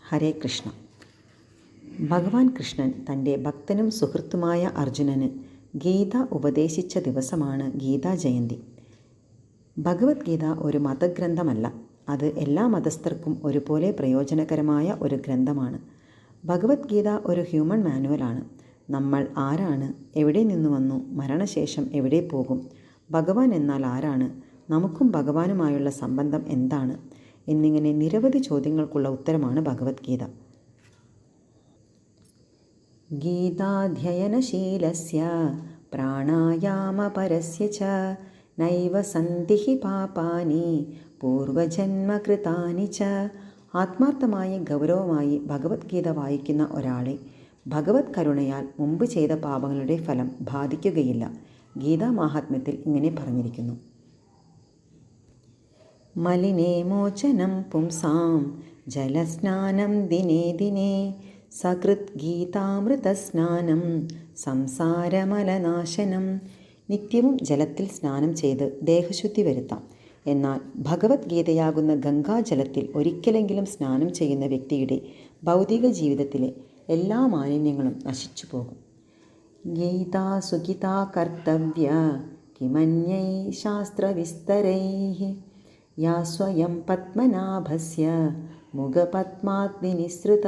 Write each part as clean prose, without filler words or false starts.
ഹരേ കൃഷ്ണ. ഭഗവാൻ കൃഷ്ണൻ തൻ്റെ ഭക്തനും സുഹൃത്തുമായ അർജുനന് ഗീത ഉപദേശിച്ച ദിവസമാണ് ഗീതാ ജയന്തി. ഭഗവത്ഗീത ഒരു മതഗ്രന്ഥമല്ല, അത് എല്ലാ മതസ്ഥർക്കും ഒരുപോലെ പ്രയോജനകരമായ ഒരു ഗ്രന്ഥമാണ്. ഭഗവത്ഗീത ഒരു ഹ്യൂമൻ മാനുവലാണ്. നമ്മൾ ആരാണ്, എവിടെ നിന്ന് വന്നു, മരണശേഷം എവിടെ പോകും, ഭഗവാൻ എന്നാൽ ആരാണ്, നമുക്കും ഭഗവാനുമായുള്ള സംബന്ധം എന്താണ് എന്നിങ്ങനെ നിരവധി ചോദ്യങ്ങൾക്കുള്ള ഉത്തരമാണ് ഭഗവത്ഗീത. ഗീതാധ്യയനശീലസ്യ പ്രാണായാമപരസ്യ ച നൈവ സന്തി ഹി പാപാനി പൂർവജന്മകൃതാനി ച. ആത്മാർത്ഥമായി ഗൗരവമായി ഭഗവത്ഗീത വായിക്കുന്ന ഒരാളെ ഭഗവത് കരുണയാൽ മുമ്പ് ചെയ്ത പാപങ്ങളുടെ ഫലം ബാധിക്കുകയില്ല. ഗീതാമാഹാത്മ്യത്തിൽ ഇങ്ങനെ പറഞ്ഞിരിക്കുന്നു: മലിനേ മോചനം പുംസാം ജലസ്നാനം ദിനേ ദിനേ സകൃത് ഗീതാമൃതസ്നാനം സംസാരമലനാശനം. നിത്യവും ജലത്തിൽ സ്നാനം ചെയ്ത് ദേഹശുദ്ധി വരുത്താം. എന്നാൽ ഭഗവത്ഗീതയാകുന്ന ഗംഗാജലത്തിൽ ഒരിക്കലെങ്കിലും സ്നാനം ചെയ്യുന്ന വ്യക്തിയുടെ ഭൗതിക ജീവിതത്തിലെ എല്ലാ മാലിന്യങ്ങളും നശിച്ചു പോകും. ഗീതാ സുഗീതാ കർത്തവ്യ കിമന്യൈ ശാസ്ത്രവിസ്തരൈഃ യാ സ്വയം പത്മനാഭസ്യ മുഖപത്മാഗ്നി നിസ്സൃത.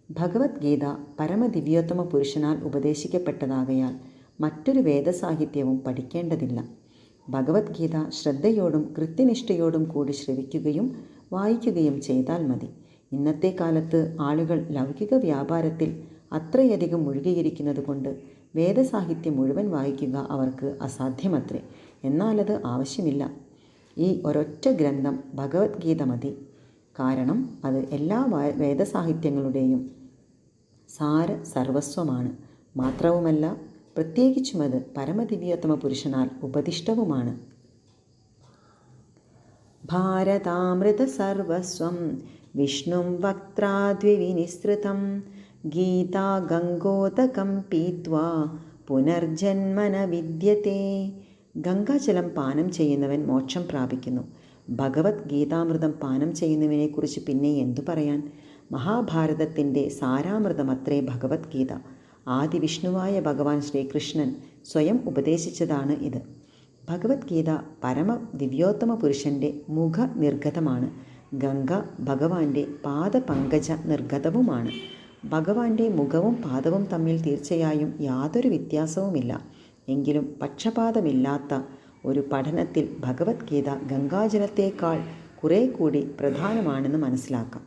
ഭഗവത്ഗീത പരമദിവ്യോത്തമ പുരുഷനാൽ ഉപദേശിക്കപ്പെട്ടതാകയാൽ മറ്റൊരു വേദസാഹിത്യവും പഠിക്കേണ്ടതില്ല. ഭഗവത്ഗീത ശ്രദ്ധയോടും കൃത്യനിഷ്ഠയോടും കൂടി ശ്രവിക്കുകയും വായിക്കുകയും ചെയ്താൽ മതി. ഇന്നത്തെ കാലത്ത് ആളുകൾ ലൗകിക വ്യാപാരത്തിൽ അത്രയധികം മുഴുകിയിരിക്കുന്നത് കൊണ്ട് വേദസാഹിത്യം മുഴുവൻ വായിക്കുക അവർക്ക് അസാധ്യമത്രേ. എന്നാലത് ആവശ്യമില്ല. ഈ ഒരൊറ്റ ഗ്രന്ഥം ഭഗവത്ഗീത മതി. കാരണം അത് എല്ലാ വേദസാഹിത്യങ്ങളുടെയും സർവസ്വമാണ്. മാത്രവുമല്ല, പ്രത്യേകിച്ചും അത് പരമദിവ്യോത്തമ പുരുഷനാൽ ഉപദിഷ്ടവുമാണ്. ഭാരതാമൃത സർവസ്വം വിഷ്ണും വക്ത്രാദ്വിനിസൃതം ഗീതാ ഗംഗോദകം പീത്വാ പുനർജന്മന വിദ്യത്തെ. ഗംഗാജലം പാനം ചെയ്യുന്നവൻ മോക്ഷം പ്രാപിക്കുന്നു. ഭഗവത്ഗീതാമൃതം പാനം ചെയ്യുന്നവനെക്കുറിച്ച് പിന്നെ എന്തു പറയാൻ? മഹാഭാരതത്തിൻ്റെ സാരാമൃതമത്രേ ഭഗവത്ഗീത. ആദിവിഷ്ണുവായ ഭഗവാൻ ശ്രീകൃഷ്ണൻ സ്വയം ഉപദേശിച്ചതാണ് ഇത്. ഭഗവത്ഗീത പരമ ദിവ്യോത്തമ പുരുഷൻ്റെ മുഖ നിർഗതമാണ്. ഗംഗ ഭഗവാന്റെ പാദപങ്കജ നിർഗതവുമാണ്. ഭഗവാന്റെ മുഖവും പാദവും തമ്മിൽ തീർച്ചയായും യാതൊരു വ്യത്യാസവുമില്ല. എങ്കിലും പക്ഷപാതമില്ലാത്ത ഒരു പഠനത്തിൽ ഭഗവത്ഗീത ഗംഗാജലത്തേക്കാൾ കുറെ കൂടി പ്രധാനമാണെന്ന് മനസ്സിലാക്കാം.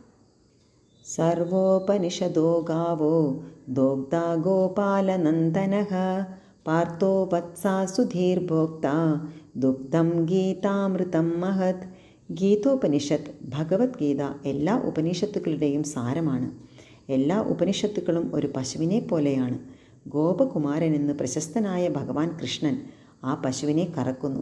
സർവോപനിഷദോ ഗാവോ ദോഗ്ധാ ഗോപാലനന്ദനഃ പാർത്ഥോ വത്സാ സുധീർഭോക്താ ദുഗ്ധം ഗീതാമൃതം മഹത്. ഗീതോപനിഷത്ത്, ഭഗവത്ഗീത എല്ലാ ഉപനിഷത്തുക്കളുടെയും സാരമാണ്. എല്ലാ ഉപനിഷത്തുക്കളും ഒരു പശുവിനെ പോലെയാണ്. ഗോപകുമാരനെന്ന് പ്രശസ്തനായ ഭഗവാൻ കൃഷ്ണൻ ആ പശുവിനെ കറക്കുന്നു.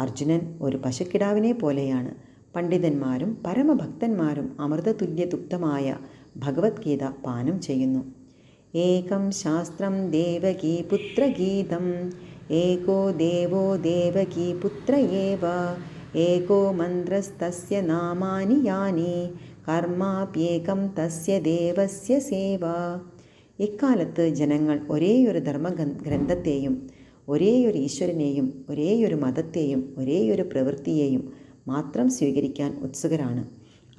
അർജുനൻ ഒരു പശുക്കിടാവിനെ പോലെയാണ്. പണ്ഡിതന്മാരും പരമഭക്തന്മാരും അമൃതതുല്യദുഗ്ധമായ ഭഗവത്ഗീത പാനം ചെയ്യുന്നു. ഏകം ശാസ്ത്രം ദേവകീപുത്രഗീതം ഏകോ ദേവോ ദേവകീപുത്ര ഏവ ഏകോ മന്ത്രസ്തസ്യ നാമാനി യാനി കർമാപ്യേകം തസ്യ ദേവസ്യ സേവ. ഇക്കാലത്ത് ജനങ്ങൾ ഒരേയൊരു ധർമ്മഗ്രന്ഥത്തെയും ഒരേയൊരു ഈശ്വരനെയും ഒരേയൊരു മതത്തെയും ഒരേയൊരു പ്രവൃത്തിയെയും മാത്രം സ്വീകരിക്കാൻ ഉത്സുകരാണ്.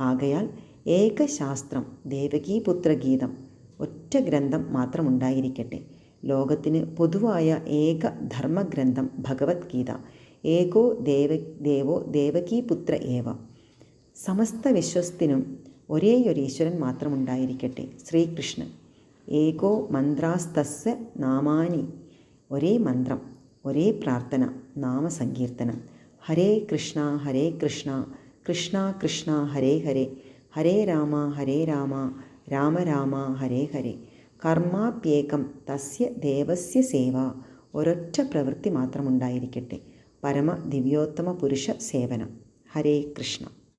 ആകയാൽ ഏകശാസ്ത്രം ദേവകീപുത്രഗീതം, ഒറ്റ ഗ്രന്ഥം മാത്രമുണ്ടായിരിക്കട്ടെ. ലോകത്തിന് പൊതുവായ ഏക ധർമ്മഗ്രന്ഥം ഭഗവത്ഗീത. ഏകോ ദേവോ ദേവകീപുത്ര ഏവ. സമസ്ത വിശ്വസ്തിനും ഒരേയൊരു ഈശ്വരൻ മാത്രമുണ്ടായിരിക്കട്ടെ, ശ്രീകൃഷ്ണൻ. ഏകോ മന്ത്രാസ്തസ്യ നാമാനി. ഒരേ മന്ത്രം, ഒരേ പ്രാർത്ഥന, നാമസങ്കീർത്തനം. ഹരേ കൃഷ്ണ കൃഷ്ണ കൃഷ്ണ ഹരേ ഹരേ, ഹരേ രാമ രാമ രാമ ഹരേ ഹരേ. കർമാപ്യേകം തസ്യ ദേവസ്യ സേവ. ഒരൊറ്റ പ്രവൃത്തി മാത്രമുണ്ടായിരിക്കട്ടെ, പരമ ദിവ്യോത്തമ പുരുഷ സേവനം. ഹരേ കൃഷ്ണ.